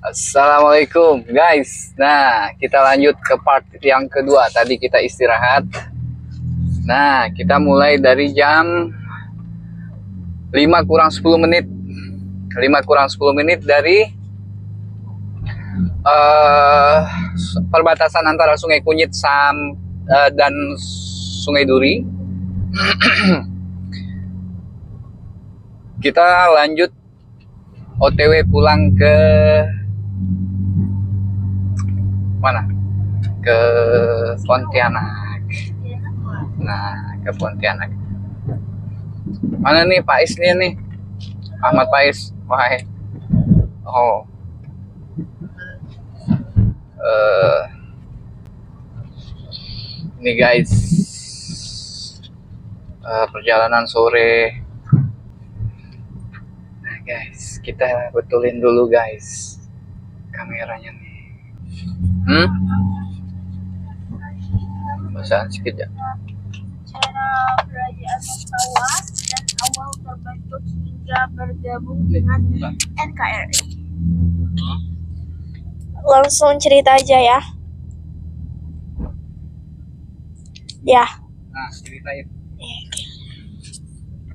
Assalamualaikum guys. Nah, kita lanjut ke part yang kedua. Tadi kita istirahat. Nah, kita mulai dari jam 5 kurang 10 menit. 5 kurang 10 menit dari perbatasan antara Sungai Kunyit dan Sungai Duri. Kita lanjut OTW pulang ke mana? Ke Pontianak. Nah, ke Pontianak. Mana nih Pak Is nih? Ahmad Pais. Wahai. Oh. Ini guys. Perjalanan sore. Nah, guys, kita betulin dulu guys kameranya nih. Bahasaan sedikit ya. Cara kerajaan Mempawah dan awal terbentuk hingga bergabung dengan NKRI. Langsung cerita aja ya. Ya. Nah, ceritain.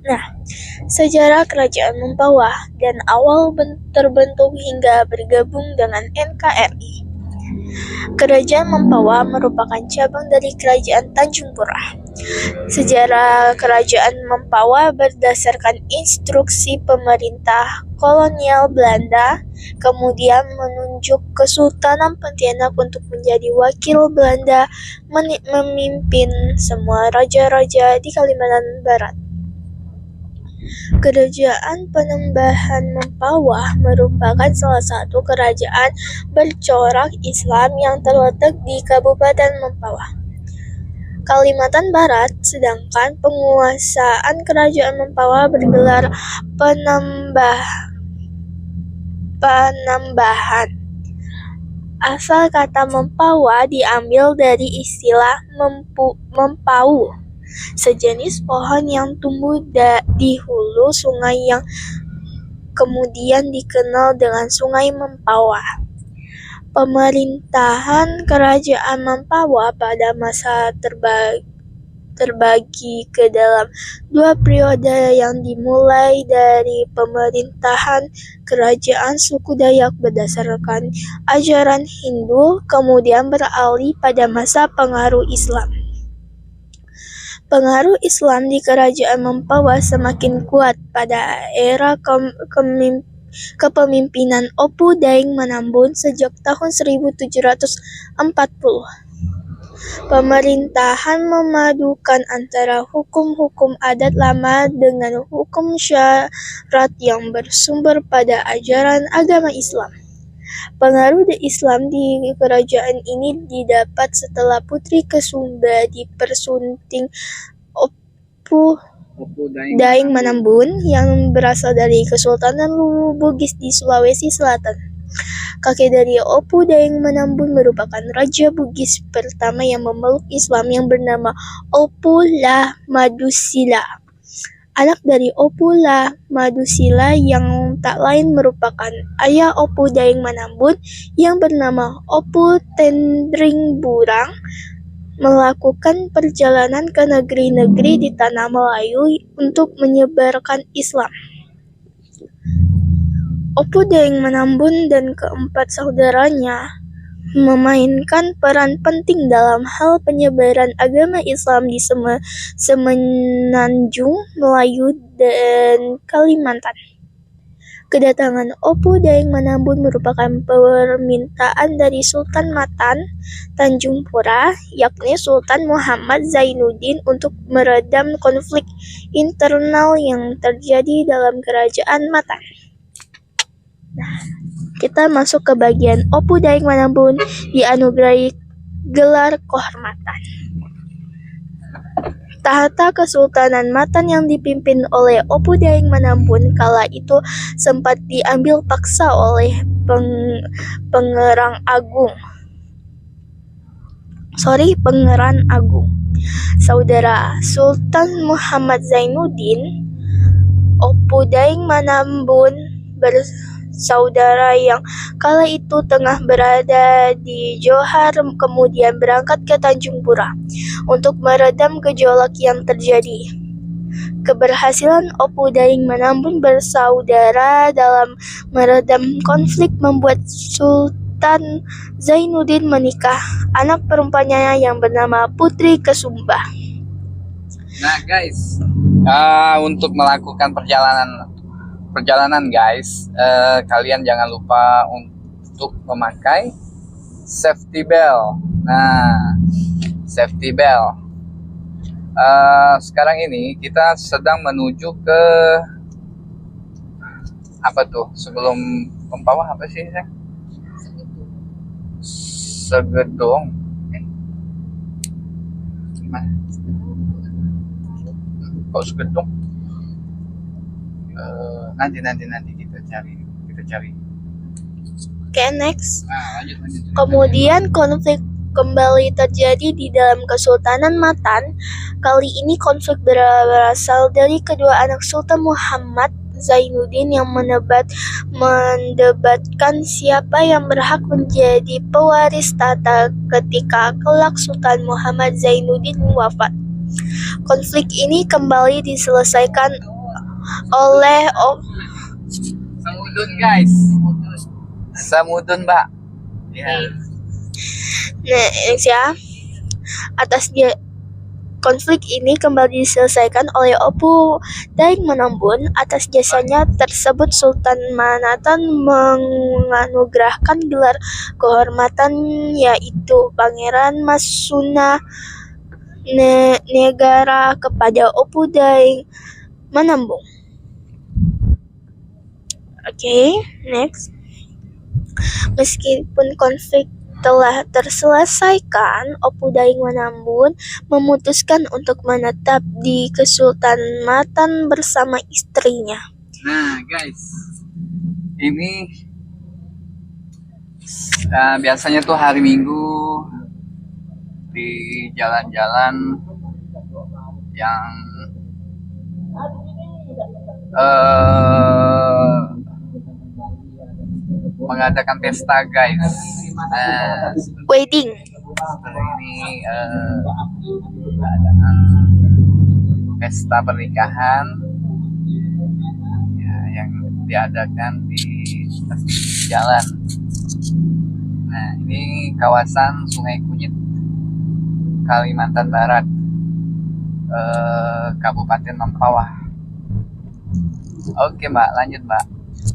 Nah, sejarah kerajaan Mempawah dan awal terbentuk hingga bergabung dengan NKRI. Kerajaan Mempawah merupakan cabang dari Kerajaan Tanjung Pura. Sejarah Kerajaan Mempawah berdasarkan instruksi pemerintah kolonial Belanda, kemudian menunjuk Kesultanan Pontianak untuk menjadi wakil Belanda memimpin semua raja-raja di Kalimantan Barat. Kerajaan Panembahan Mempawah merupakan salah satu kerajaan bercorak Islam yang terletak di Kabupaten Mempawah, Kalimantan Barat, sedangkan penguasaan Kerajaan Mempawah bergelar Panembahan. Asal kata Mempawah diambil dari istilah mempau, sejenis pohon yang tumbuh di hulu sungai yang kemudian dikenal dengan Sungai Mempawah. Pemerintahan Kerajaan Mempawah pada masa terbagi ke dalam dua periode yang dimulai dari pemerintahan kerajaan suku Dayak berdasarkan ajaran Hindu, kemudian beralih pada masa pengaruh Islam. Pengaruh Islam di Kerajaan Mempawah semakin kuat pada era kepemimpinan Opu Daeng Manambun sejak tahun 1740. Pemerintahan memadukan antara hukum-hukum adat lama dengan hukum syarat yang bersumber pada ajaran agama Islam. Pengaruh Islam di kerajaan ini didapat setelah Putri Kesumba dipersunting Opu Daeng Manambun yang berasal dari Kesultanan Bugis di Sulawesi Selatan. Kakek dari Opu Daeng Manambun merupakan Raja Bugis pertama yang memeluk Islam yang bernama Opu La Madusila. Anak dari Opu La Madusila yang tak lain merupakan ayah Opu Daeng Manambun yang bernama Opu Tendring Burang, melakukan perjalanan ke negeri-negeri di tanah Melayu untuk menyebarkan Islam. Opu Daeng Manambun dan keempat saudaranya memainkan peran penting dalam hal penyebaran agama Islam di Semenanjung Melayu dan Kalimantan. Kedatangan Opu Daeng Manambun merupakan permintaan dari Sultan Matan Tanjung Pura, yakni Sultan Muhammad Zainuddin, untuk meredam konflik internal yang terjadi dalam Kerajaan Matan. Nah, kita masuk ke bagian Opu Daeng Manambun dianugerahi gelar kehormatan. Tahta Kesultanan Matan yang dipimpin oleh Opu Daeng Manambun kala itu sempat diambil paksa oleh Pangeran Agung. Saudara Sultan Muhammad Zainuddin, Opu Daeng Manambun saudara yang kala itu tengah berada di Johar kemudian berangkat ke Tanjung Pura untuk meredam gejolak yang terjadi. Keberhasilan Opu Daing Manambun bersaudara dalam meredam konflik membuat Sultan Zainuddin menikah anak perempuannya yang bernama Putri Kesumbah. Nah guys, untuk melakukan perjalanan guys, kalian jangan lupa untuk memakai safety belt. Nah, safety belt. Sekarang ini kita sedang menuju ke apa tuh? Sebelum Mempawah apa sih? Segedong. Gimana? Kok Segedong? Nanti kita cari. Oke, next. Nah, lanjut. Kemudian konflik kembali terjadi di dalam Kesultanan Matan. Kali ini konflik berasal dari kedua anak Sultan Muhammad Zainuddin yang mendebatkan siapa yang berhak menjadi pewaris tahta ketika kelak Sultan Muhammad Zainuddin wafat. Konflik ini kembali diselesaikan oleh Samudun guys. Samudun, Mbak. Ya. Konflik ini kembali diselesaikan oleh Opu Daing Manambun. Atas jasanya tersebut Sultan Matan menganugerahkan gelar kehormatan yaitu Pangeran Masuna Negara kepada Opu Daing Manambun. Oke, next. Meskipun konflik telah terselesaikan, Opu Daing Manambun memutuskan untuk menetap di Kesultanan bersama istrinya. Nah guys, ini biasanya tuh hari Minggu di jalan-jalan yang mengadakan pesta guys. Nah, Wedding. seperti ini keadaan pesta pernikahan ya, yang diadakan di tepi jalan. Nah, ini kawasan Sungai Kunyit, Kalimantan Barat, Kabupaten Mempawah. Oke Mbak, lanjut Mbak.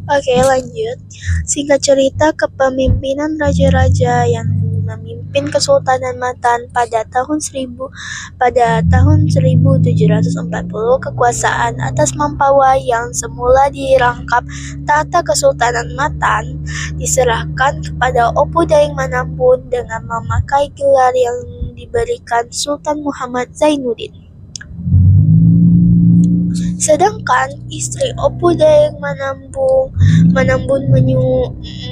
Oke, lanjut. Singkat cerita, kepemimpinan raja-raja yang memimpin Kesultanan Matan pada tahun 1740, kekuasaan atas Mempawah yang semula dirangkap tahta Kesultanan Matan diserahkan kepada Opu Daing Manambun dengan memakai gelar yang diberikan Sultan Muhammad Zainuddin. Sedangkan istri Opu Daing Manambun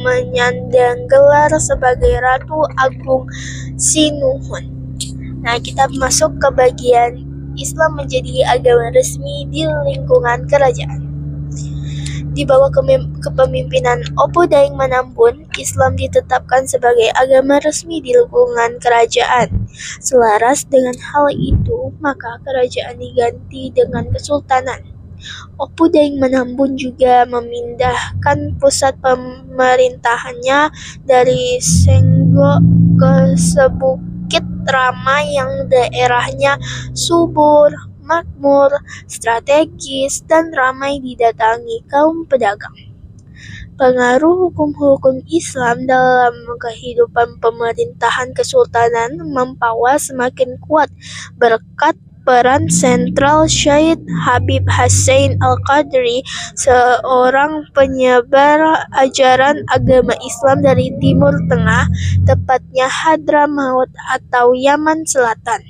menyandang gelar sebagai Ratu Agung Sinuhun. Nah, kita masuk ke bagian Islam menjadi agama resmi di lingkungan kerajaan. Di bawah kepemimpinan Opu Daing Manambun, Islam ditetapkan sebagai agama resmi di lingkungan kerajaan. Selaras dengan hal itu, maka kerajaan diganti dengan kesultanan. Opu Daing Manambun juga memindahkan pusat pemerintahannya dari Senggo ke Sebukit Ramai yang daerahnya subur, makmur, strategis, dan ramai didatangi kaum pedagang. Pengaruh hukum-hukum Islam dalam kehidupan pemerintahan Kesultanan Mempawah semakin kuat berkat peran sentral Syed Habib Hussein Al-Qadri, seorang penyebar ajaran agama Islam dari Timur Tengah, tepatnya Hadramaut atau Yaman Selatan.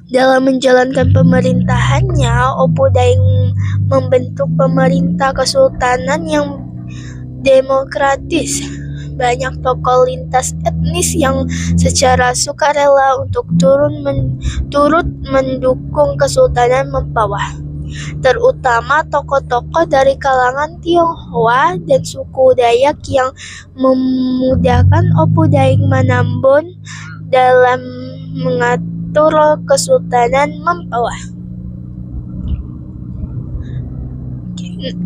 Dalam menjalankan pemerintahannya, Opu Daing membentuk pemerintah kesultanan yang demokratis. Banyak tokoh lintas etnis yang secara sukarela untuk turut mendukung Kesultanan Mempawah. terutama tokoh-tokoh dari kalangan Tionghoa dan suku Dayak yang memudahkan Opu Daeng Manambun dalam mengatur Kesultanan Mempawah.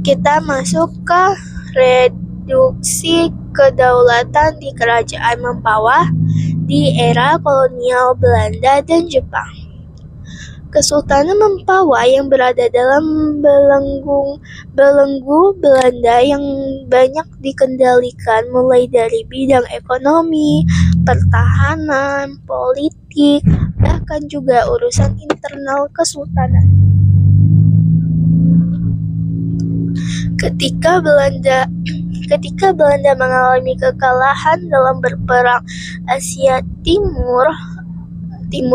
Kita masuk ke reduksi kedaulatan di Kerajaan Mempawah di era kolonial Belanda dan Jepang. Kesultanan Mempawah yang berada dalam belenggu Belanda yang banyak dikendalikan mulai dari bidang ekonomi, pertahanan, politik, bahkan juga urusan internal kesultanan. Ketika Belanda mengalami kekalahan dalam berperang Asia Timur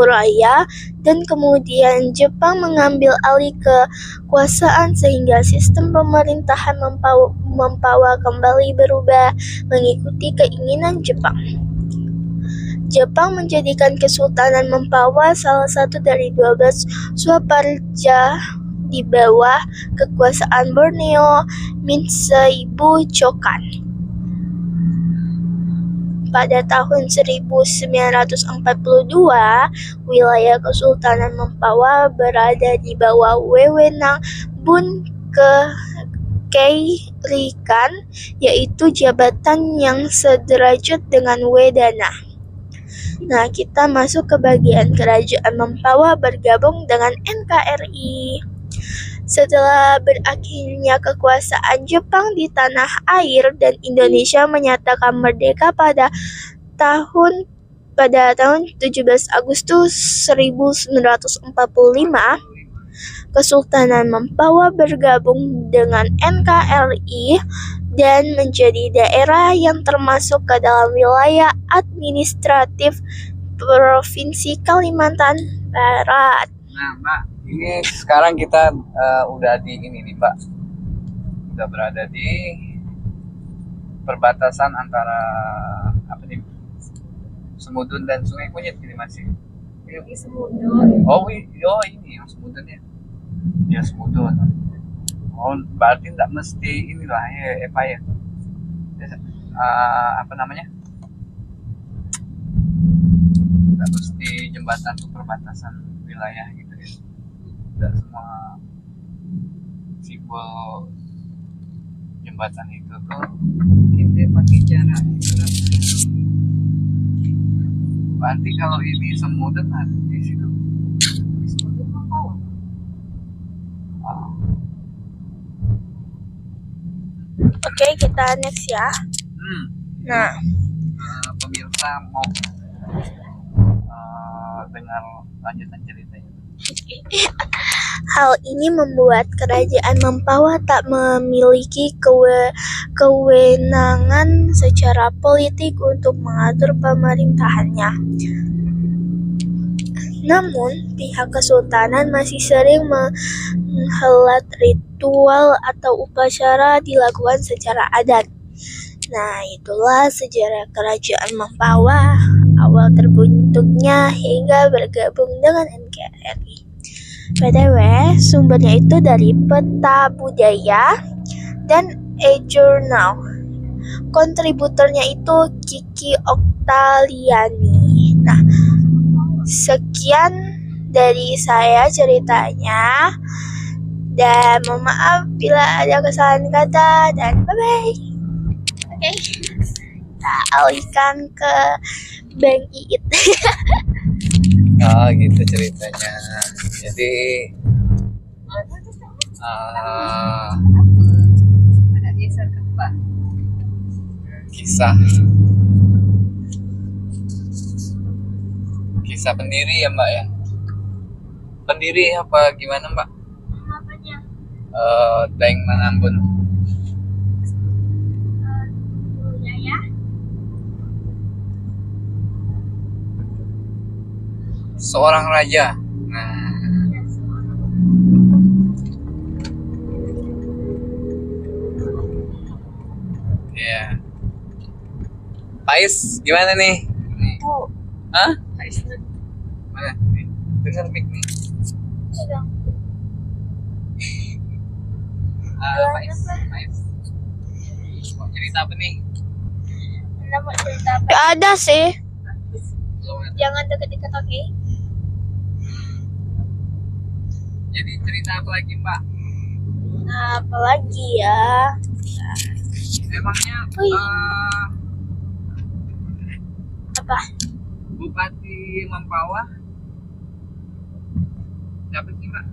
Raya, dan kemudian Jepang mengambil alih kekuasaan sehingga sistem pemerintahan Mempawah kembali berubah mengikuti keinginan Jepang. Jepang menjadikan Kesultanan Mempawah salah satu dari 12 swaparja di bawah kekuasaan Borneo Minseibu Chokan. Pada tahun 1942, wilayah Kesultanan Mempawah berada di bawah wewenang Bun Keirikan, yaitu jabatan yang sederajat dengan Wedana. Nah, kita masuk ke bagian Kerajaan Mempawah bergabung dengan NKRI. Setelah berakhirnya kekuasaan Jepang di tanah air dan Indonesia menyatakan merdeka pada tahun 17 Agustus 1945, Kesultanan Mempawah bergabung dengan NKRI dan menjadi daerah yang termasuk ke dalam wilayah administratif Provinsi Kalimantan Barat. Nah, Mbak, ini sekarang kita udah di ini nih, Mbak. Udah berada di perbatasan antara apa nih? Semudun dan Sungai Kunyit ini masih. Ini Semudun. Oh, ini yang Semudun ya. Ya, Semudun. Oh, berarti tidak mesti inilah ya, Eva ya. Apa namanya? Tidak mesti jembatan untuk perbatasan wilayah gitu ya. Tidak semua simbol jembatan itu tuh kita pakai cara berarti kalau ini Semudun ada di situ. Semudun Mempawah. Oke, kita next ya. Nah, pemirsa mau dengar lanjutan ceritanya. Hal ini membuat Kerajaan Mempawah tak memiliki kewenangan secara politik untuk mengatur pemerintahannya. Namun, pihak kesultanan masih sering menghelat ritual atau upacara dilakukan secara adat. Nah, itulah sejarah Kerajaan Mempawah, awal terbentuknya hingga bergabung dengan NKRI. BTW, sumbernya itu dari Peta Budaya dan e-Journal. Kontributornya itu Kiki Oktaliani. Nah, sekian dari saya ceritanya. Dan mohon maaf bila ada kesalahan kata, dan bye-bye. Oke, kita alihkan ke Bang Iit. Oh gitu ceritanya. Jadi kisah pendiri ya Mbak ya. Pendiri apa gimana Mbak? Apanya? Daeng Manambun. Ya. Seorang raja. Nah, ya. Pais gimana nih? Oh, Hah? Mana? Nih, dengar mic nih. Faiz. Mau cerita apa nih? Anda mau cerita apa? Gak ada sih. Jangan deket-deket, oke? Jadi cerita apa lagi Mbak? Nah, apalagi ya? Emangnya Wih. Apa? Bupati Mempawah siapa sih Mbak?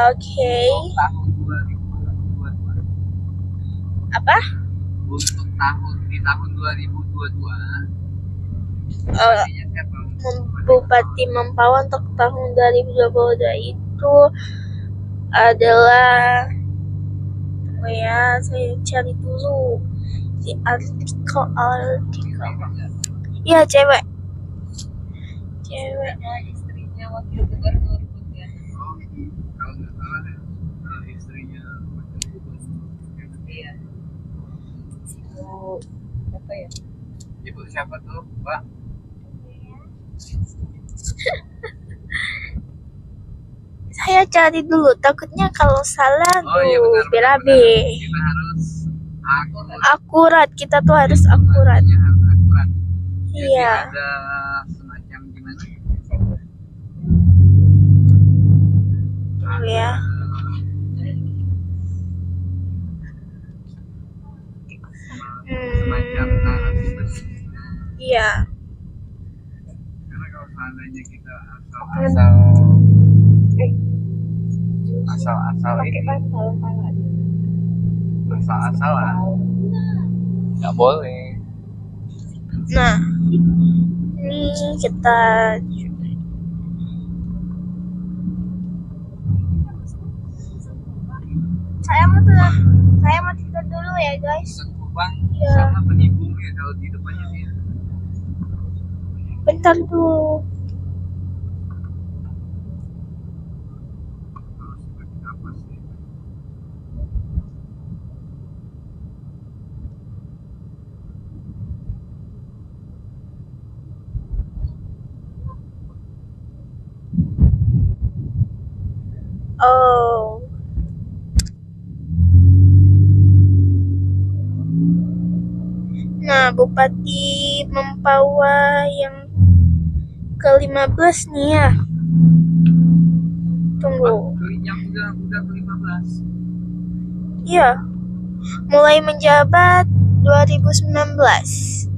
Oke. Tahun 2022. Apa? Untuk di tahun 2022 Eh, bupatinya siapa? Bupati Mempawah untuk tahun 2022 itu adalah, oh ya, saya cari dulu di artikel. Iya, cewek. Istrinya wakil gubernur Oh, kalau nggak salah istrinya wakil gubernur. Iya. Ibu apa ya? Ibu siapa tuh Mbak? Saya cari dulu, takutnya kalau salah Oh iya benar. berabe. Kita harus akurat. Akurat, kita tuh harus akurat. Informasinya harus akurat. Jadi Iya. ada semacam gimana? Ya. Semacam narasumber. Iya. Karena kalau seandainya kita asal-asalan nggak boleh. Nah, ini kita saya mau tidur dulu ya guys. Sekubang Iya. sama penibung ya kalau di depannya dia. Bentar dulu. Harus seperti apa sih? Oh. Nah, Bupati Mempawah yang ke-15 nih ya. Tunggu. Yang udah ke-15. Iya. Mulai menjabat 2019.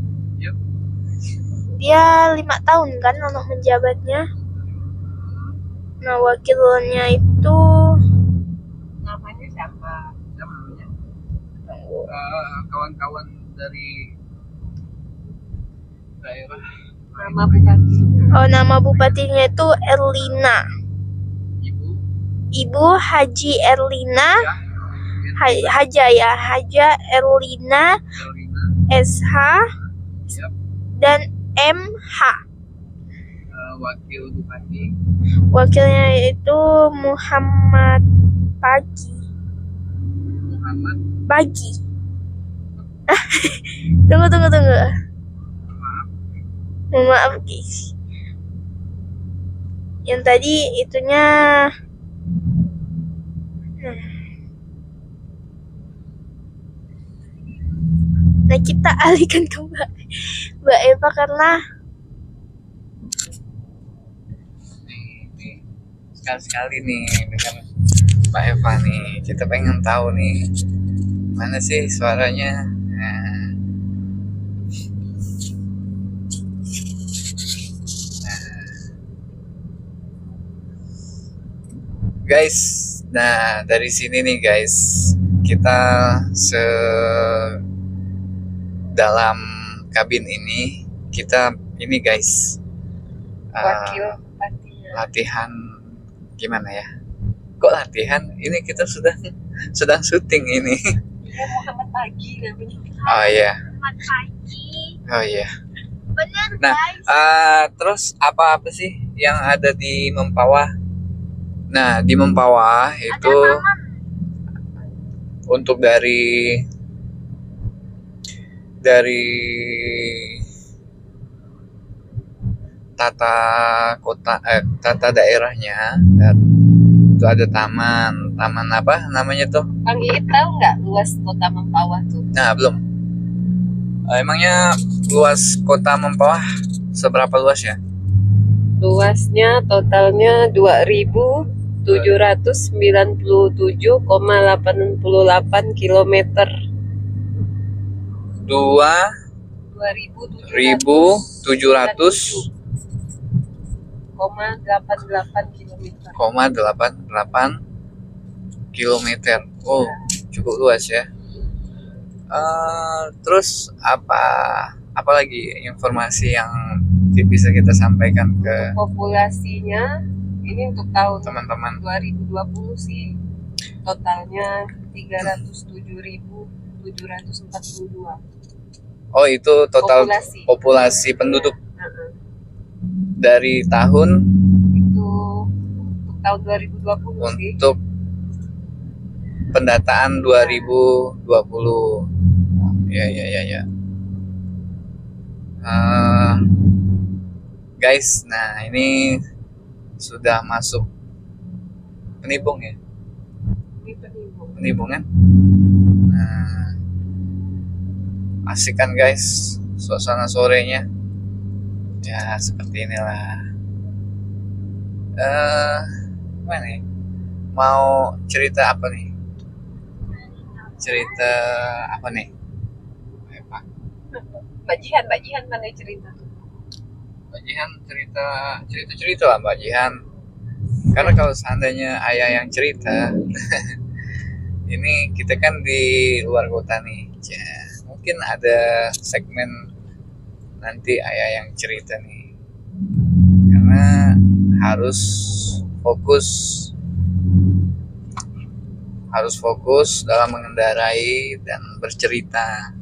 Yep. Dia 5 tahun kan untuk menjabatnya. Nah, wakilnya itu Namanya siapa? Siapa namanya? Kawan-kawan dari daerah. Nama bupati. nama bupatinya itu Erlina. Ibu Haji Erlina. Haja Erlina SH Yep. dan MH. Wakil bupati Wakilnya itu Muhammad Muhammad. Pagi. Tunggu. Maaf guys. Yang tadi itunya. Nah, kita alihkan ke Mbak Eva karena nih sekali nih dengan Mbak Eva nih, kita pengen tahu nih mana sih suaranya. Nah. Guys, nah dari sini nih guys, kita dalam kabin ini kita ini guys Wakil bupatinya. latihan gimana ya? Kok latihan? Ini kita sedang syuting ini. Iya, Muhammad Pagi namanya. Oh iya, Muhammad Pagi. oh iya. Bener Nah, guys. terus apa sih yang ada di Mempawah? Nah, di Mempawah itu untuk dari tata daerahnya Itu ada taman apa namanya tuh? Bang Iit tahu nggak luas kota Mempawah tuh? Nah, belum. Emangnya luas kota Mempawah seberapa luas ya? Luasnya totalnya 2.797,88 kilometer. 2.700,88 kilometer. Oh, cukup luas ya. Terus apa lagi informasi yang bisa kita sampaikan ke Populasinya ini untuk tahun teman-teman? 2020 sih totalnya 307.742. Oh, itu total populasi penduduk dari tahun Itu untuk tahun 2020 sih. untuk pendataan 2020. Ya. Guys, nah ini sudah masuk Penibung ya? Ini Penibung. Penibung kan? Nah, asik kan guys suasana sorenya? Ya seperti inilah. Gimana nih? Mau cerita apa nih? Cerita apa nih? Mbak Jihan mana cerita? Mbak Jihan cerita lah Mbak Jihan. Karena kalau seandainya ayah yang cerita, ini kita kan di luar kota nih. Ya, mungkin ada segmen nanti ayah yang cerita nih. Karena harus fokus dalam mengendarai dan bercerita.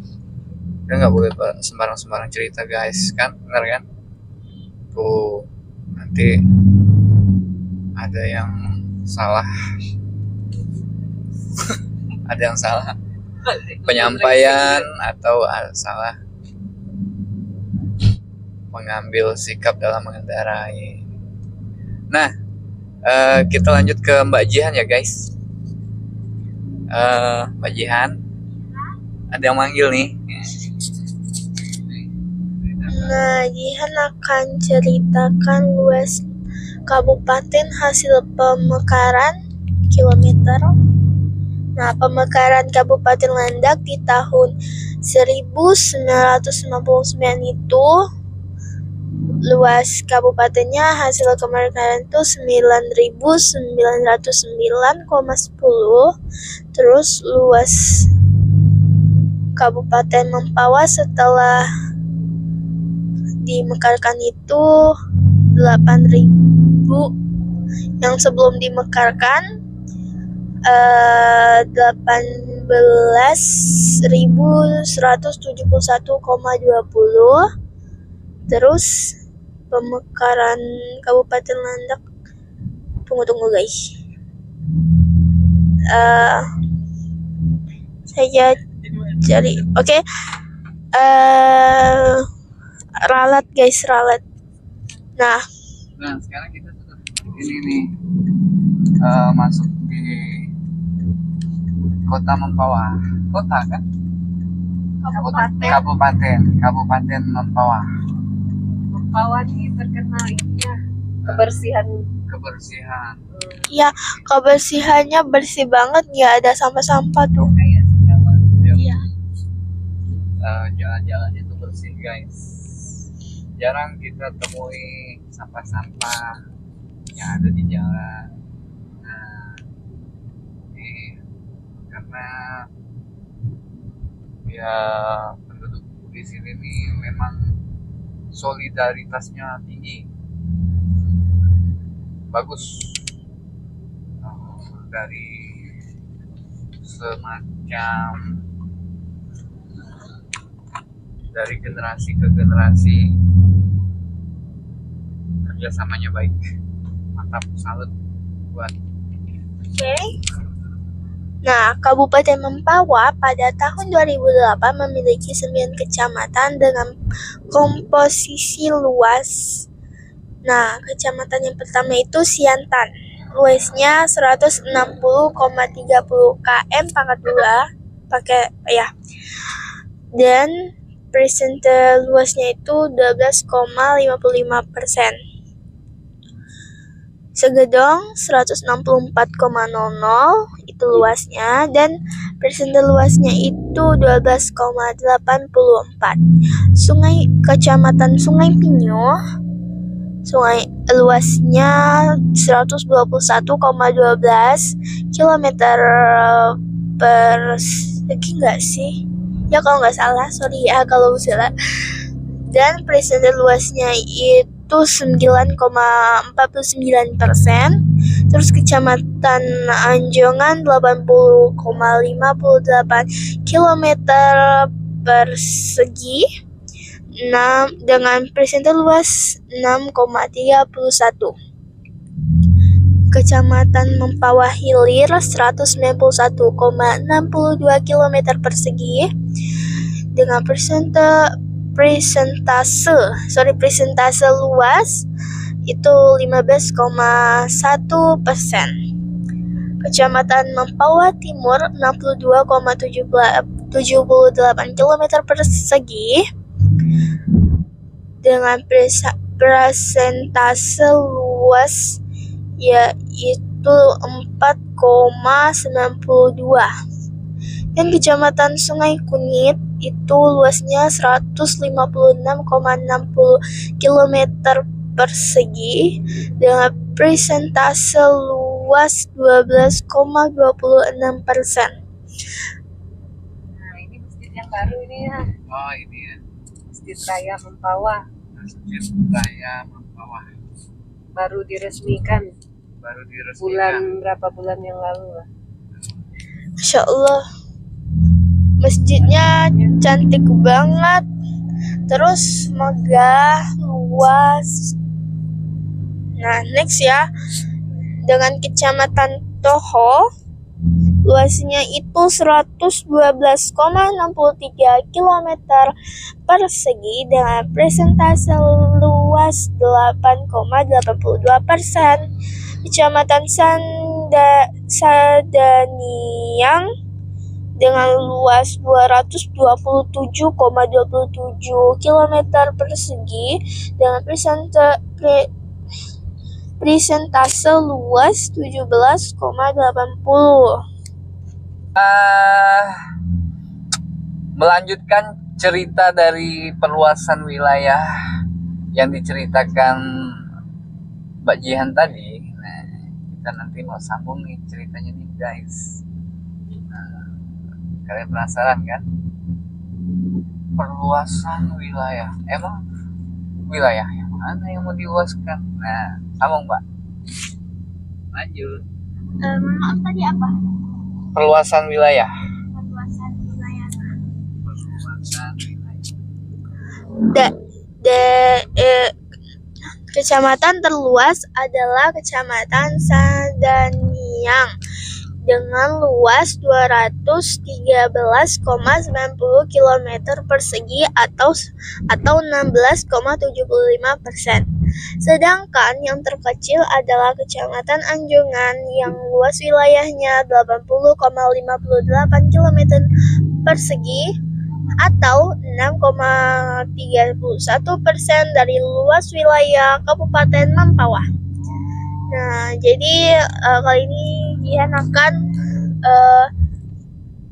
Kita nggak boleh sembarang cerita guys, kan? Benar kan? Tuh nanti ada yang salah ada yang salah penyampaian atau salah mengambil sikap dalam mengendarai. Nah, kita lanjut ke Mbak Jihan ya guys. Mbak Jihan, ada yang manggil nih. Nah, Jihan akan ceritakan luas kabupaten hasil pemekaran kilometer. Nah, pemekaran Kabupaten Landak di tahun 1999 itu luas kabupatennya hasil pemekaran itu 9.909,10. Terus luas Kabupaten Mempawah setelah dimekarkan itu 8.000. Yang sebelum dimekarkan 18.171,20. Terus pemekaran Kabupaten Landak, tunggu guys, saya cari. Oke. Ralat guys. Nah, Sekarang kita sudah ini nih masuk di kota Mempawah. Kota kan? Kabupaten Mempawah. Mempawah ini terkenal ininya kebersihan. ya kebersihannya bersih banget, nggak ada sampah-sampah tuh. Kayak segala. Iya. Jalan-jalannya tuh bersih guys. Jarang kita temui sampah-sampah yang ada di jalan. Nah, ini karena ya penduduk di sini nih memang solidaritasnya tinggi, bagus. Dari semacam dari generasi ke generasi kerjasamanya baik. Mantap, salut buat. Oke. Nah, Kabupaten Mempawah pada tahun 2008 memiliki 9 kecamatan dengan komposisi luas. Nah, kecamatan yang pertama itu Siantan. luasnya 160,30 km pangkat 2 dan persentase luasnya itu 12,55%. Segedong 164,00 itu luasnya dan persentase luasnya itu 12,84. Kecamatan Sungai Pinyo, luasnya 121,12 km persegi nggak sih? Ya kalau nggak salah, sorry ya kalau salah. Dan persentase luasnya itu 9,49%. Terus kecamatan Anjongan 80,58 km persegi dengan persentase luas 6,31. Kecamatan Mempawah Hilir 191,62 km persegi dengan persentase luas itu 15,1%. Kecamatan Mempawah Timur 62,78 km persegi dengan persentase luas yaitu 4,92. Dan Kecamatan Sungai Kunyit itu luasnya 156,60 km persegi dengan persentase luas 12,26%. Nah, ini masjid yang baru ini ya. Oh, ini ya. Masjid Raya Mempawah. Masjid Raya Mempawah. Baru diresmikan. Bulan Berapa bulan yang lalu lah. Masya Allah, masjidnya cantik banget, terus megah, luas. Nah, next ya, dengan Kecamatan Toho, luasnya itu 112,63 km persegi dengan persentase luas 8,82%. Kecamatan Sadaniang dengan luas 227,27 km persegi dengan persentase luas 17,80. Melanjutkan cerita dari perluasan wilayah yang diceritakan Mbak Jihan tadi. Nah, kita nanti mau sambung nih ceritanya nih guys. Nah, kalian penasaran kan? Perluasan wilayah. Emang wilayah yang mana yang mau diluaskan? Nah, sambung Mbak. Lanjut. Maaf tadi apa? Perluasan wilayah. Perluasan wilayah. Perluasan wilayah. Kecamatan terluas adalah Kecamatan Sadaniang dengan luas 213,90 km persegi atau 16,75%. Sedangkan yang terkecil adalah Kecamatan Anjongan yang luas wilayahnya 80,58 km persegi atau 6,31% dari luas wilayah Kabupaten Mempawah. Nah, jadi kali ini Jihan akan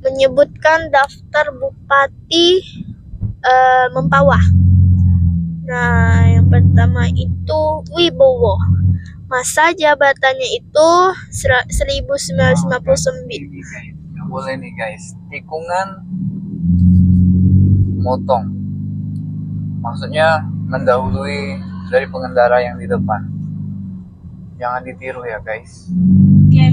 menyebutkan daftar Bupati Mempawah. Nah, yang pertama itu Wibowo. Masa jabatannya itu 1959. Nggak boleh nih guys. Tikungan motong. Maksudnya mendahului dari pengendara yang di depan. Jangan ditiru ya guys. Oke,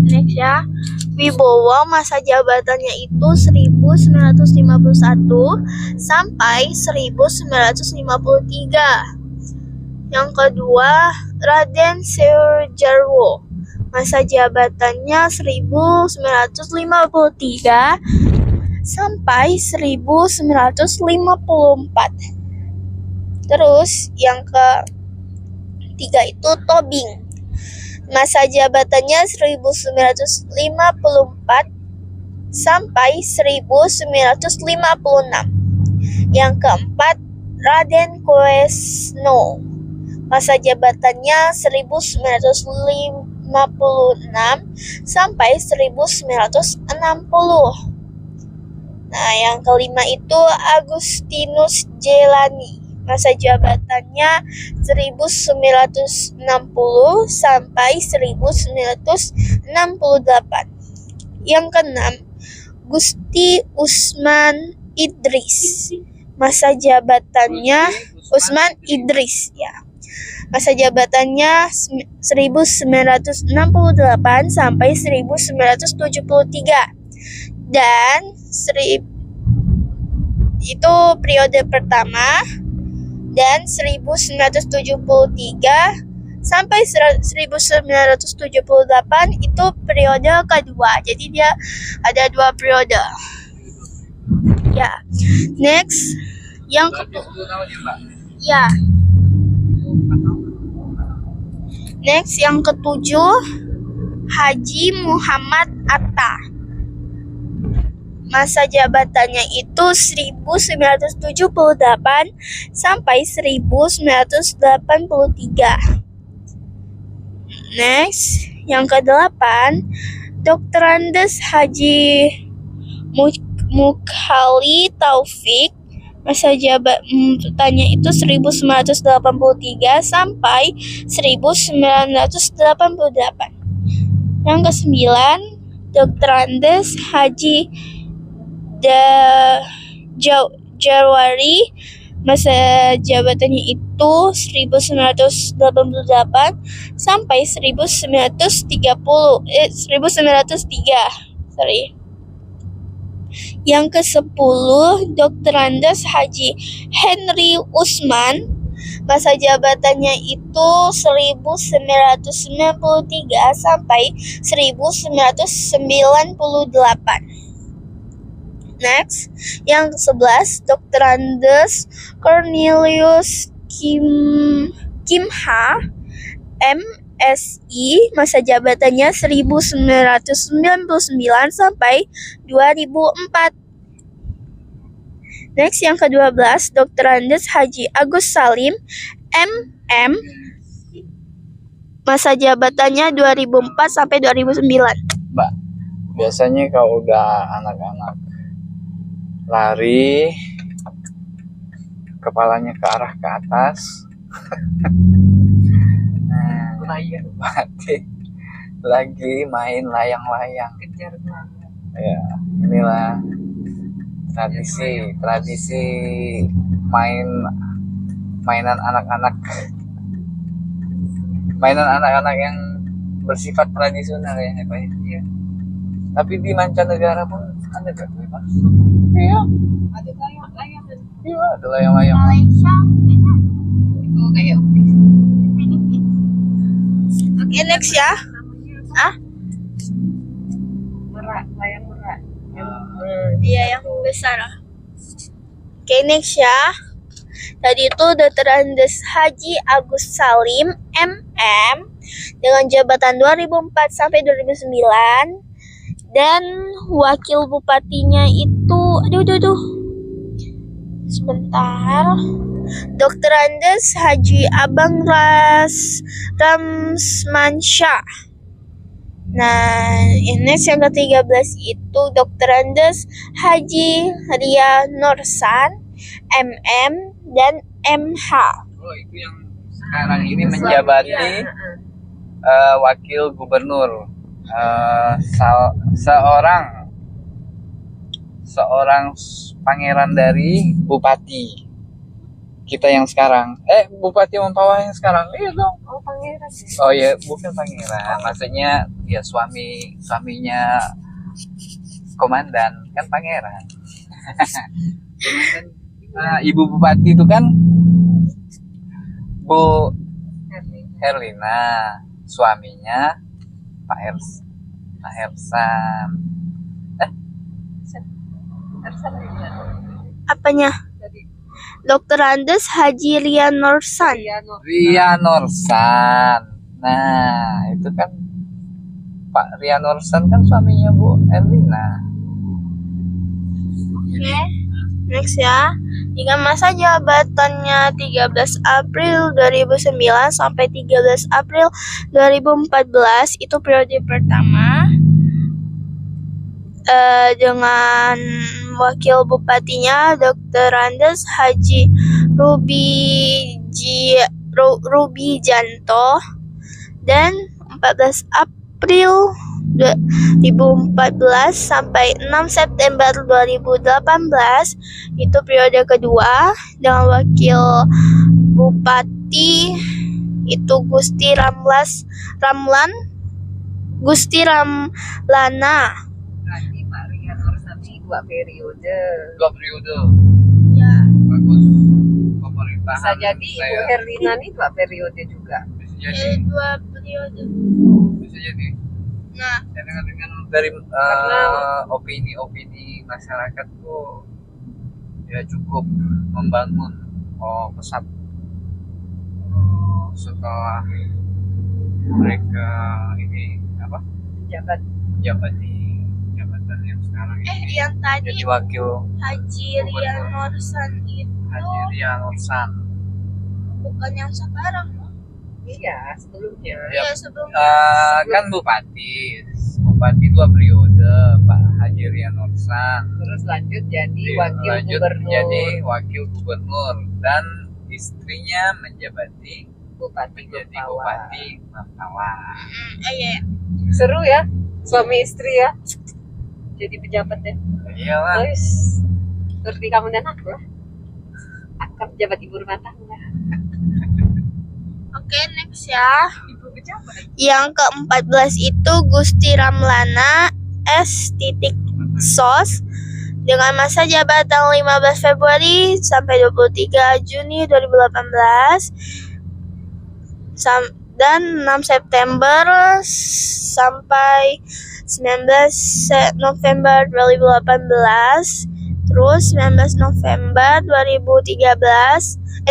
next ya. Wibowo masa jabatannya itu 1951 sampai 1953. Yang kedua, Raden Sujarwo. Masa jabatannya 1953 sampai 1954. Terus yang ketiga itu Tobing. Masa jabatannya 1954 sampai 1956. Yang keempat, Raden Koesno. Masa jabatannya 1956 sampai 1960. Nah, yang kelima itu Agustinus Jelani. Masa jabatannya 1960 sampai 1968. Yang keenam, Gusti Usman Idris. Masa jabatannya Usman Idris ya. Masa jabatannya 1968 sampai 1973. Dan itu periode pertama, dan 1973 sampai 1978 itu periode kedua. Jadi dia ada 2 periode. Ya. Next, yang ya. Next, yang ketujuh, Haji Muhammad Atta. Masa jabatannya itu 1978 sampai 1983. Next, yang ke-8, Dr. Andes Haji Mukhali Taufik. Masa jabatannya itu 1983 sampai 1988. Yang ke-9, Dr. Andes Haji Jarwari. Masa jabatannya itu 1988 sampai 1903. Yang ke-10, Dr. Andes Haji Henry Usman. Masa jabatannya itu 1993 sampai 1998. Next, yang ke-11, Dr. Andes Cornelius Kimha MSI. Masa jabatannya 1999 sampai 2004. Next, yang ke-12, Dr. Andes Haji Agus Salim MM. Masa jabatannya 2004 sampai 2009. Mbak, biasanya kalau udah anak-anak lari, kepalanya ke arah ke atas, nah, berarti lagi main layang-layang. Kejar banget. Ya, inilah tradisi mainan anak-anak yang bersifat tradisional ya, Pak. Iya. Tapi di mancanegara pun ada gak, Pak? Iya. Ada layang-layangan. Iya, ada layang-layang. Malaysia. Itu kayak Oke, next ya. namanya merak, layang merak. Iya, yang besar. Oke, next ya. Tadi itu Dr. Andes Haji Agus Salim MM dengan jabatan 2004 sampai 2009. Dan wakil bupatinya itu, sebentar, Dr. Andes Haji Abang Ramsmansyah. Nah, ini yang ke-13 itu Dr. Andes Haji Ria Norsan MM dan MH. Oh, itu yang sekarang ini menjabati wakil gubernur. Seorang pangeran dari bupati kita yang sekarang. Bupati Mempawah yang sekarang. Iya dong. Oh, pangeran. Oh ya, bukan pangeran. Maksudnya ya suaminya komandan kan pangeran. Ibu bupati itu kan Bu Herlina, suaminya Pak Ersan. Apanya? Tadi Dr. Andes Haji Ria Norsan. Ria Norsan. Nah, itu kan Pak Rian Orsan kan suaminya Bu Erlina. Oke, next ya. Hingga masa jabatannya 13 April 2009 sampai 13 April 2014 itu periode pertama. Dengan wakil bupatinya Dr. Andes Haji Rubijanto, dan 14 April 2014 sampai 6 September 2018 itu periode kedua dengan wakil bupati itu Gusti Ramlana. Nanti Pak Rian Orsani 2 periode. 2 periode. Ya, Bagus. Pemerintahan. Bisa jadi Ibu saya. Herlina ini 2 periode juga. Bisa jadi. 2 periode. Bisa jadi. Nah, Saya dengar dari Karena- opini-opini masyarakat tuh ya cukup membangun pesat setelah mereka ini apa Jabat jabat di jabatan yang sekarang ini yang tadi jadi wakil Haji Rian Orsan itu Haji Rian Orsan. bukan yang sekarang. iya sebelumnya. Ya, sebelum Kan bupati 2 periode Pak Haji Rian Orsan. Terus lanjut jadi wakil Lanjut gubernur. jadi wakil gubernur dan istrinya menjadi Bupati menjadi Mempawah. bupati Mempawah. iya. Seru ya suami istri ya. Jadi pejabat ya. Iyalah. Guys, seperti kamu dan aku lah. Akan pejabat ibu rumah tangga. Oke, next ya. Ibu pejabat. Yang ke-14 itu Gusti Ramlana S.Sos dengan masa jabatan 15 Februari sampai 23 Juni 2018 dan 6 September sampai 19 November 2018. Terus 19 November 2018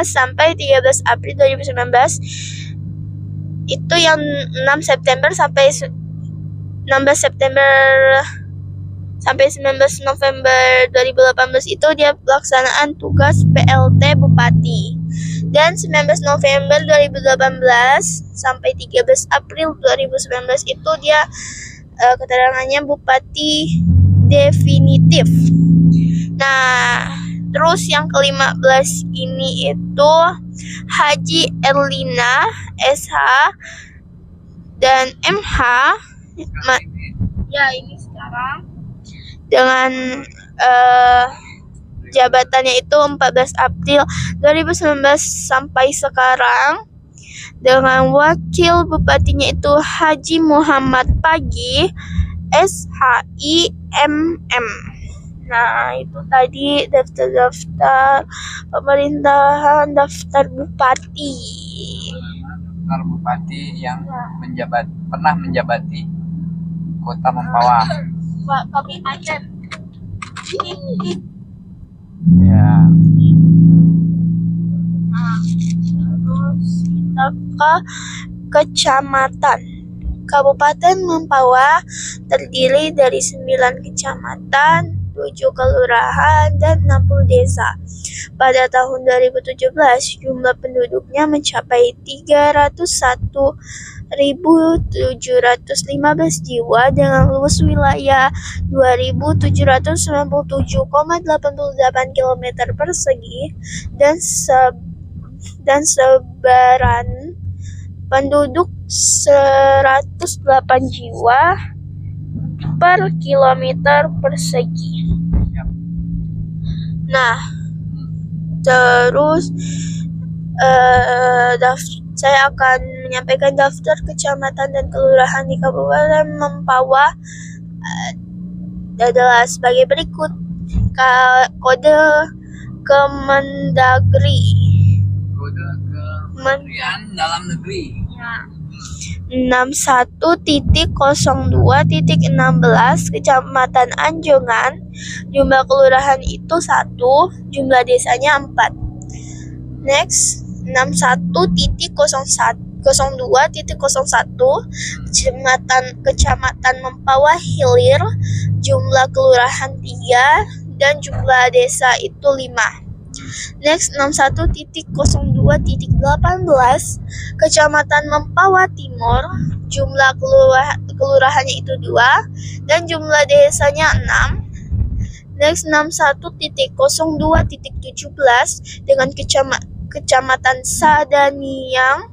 sampai 13 April 2019 itu yang 6 September sampai 16 September sampai 19 November 2018 itu dia pelaksanaan tugas PLT Bupati. Dan 19 November 2018 sampai 13 April 2019 itu dia keterangannya Bupati definitif. Nah, terus yang ke-15 ini itu Haji Erlina SH dan MH. Ya, ini sekarang dengan jabatannya itu 14 April 2019 sampai sekarang, dengan wakil bupatinya itu Haji Muhammad Pagi SHIMM. Nah, itu tadi daftar-daftar pemerintahan, daftar bupati. Daftar bupati yang pernah menjabati Kota Mempawah. Pak, kami pacar. Ya. Nah, terus kita ke kecamatan. Kabupaten Mempawah terdiri dari 9 kecamatan, 7 kelurahan, dan 60 desa. Pada tahun 2017, jumlah penduduknya mencapai 301.715 jiwa dengan luas wilayah 2.797,88 km persegi dan sebaran penduduk 108 jiwa per kilometer persegi. Nah, terus saya akan menyampaikan daftar kecamatan dan kelurahan di Kabupaten Mempawah adalah sebagai berikut. Kode Kemendagri. Kode Kementerian Dalam Negeri. 61.02.16 Kecamatan Anjongan. Jumlah kelurahan itu 1, jumlah desanya 4. Next, 61.01 Kecamatan Mempawah Hilir, jumlah kelurahan 3, dan jumlah desa itu 5. Next, 61.02.18, Kecamatan Mempawah Timur, jumlah kelurahannya itu 2, dan jumlah desanya 6. Next, 61.02.17 dengan Kecamatan Sadaniang,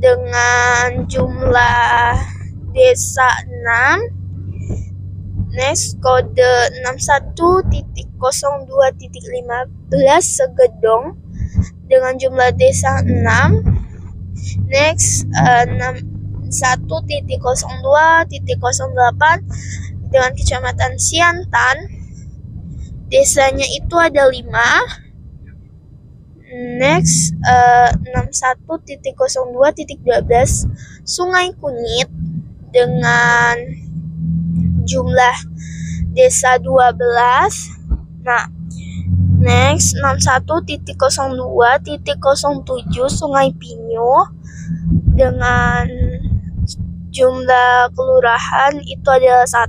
dengan jumlah desa 6. Next, kode 61.02.15 Segedong dengan jumlah desa 6. Next, 61.02.08 dengan Kecamatan Siantan, desanya itu ada 5. Next, 61.02.12 Sungai Kunyit dengan jumlah desa 12. Nah, next, 61.02.07 Sungai Pinyu dengan jumlah kelurahan itu adalah 1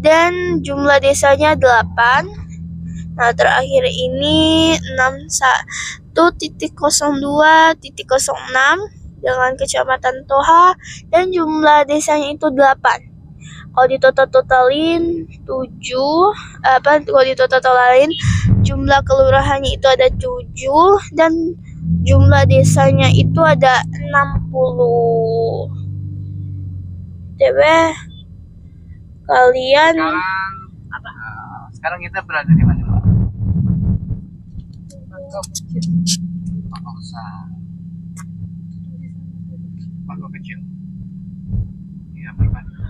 dan jumlah desanya 8. Nah, terakhir ini 61.02.06 dengan Kecamatan Toha dan jumlah desanya itu 8. Kalau ditotalin jumlah kelurahannya itu ada 7 dan jumlah desanya itu ada 60. TW, kalian Sekarang kita berada di mana, Pak? Pangkal besar. Pangkal kecil. Iya, berbeda.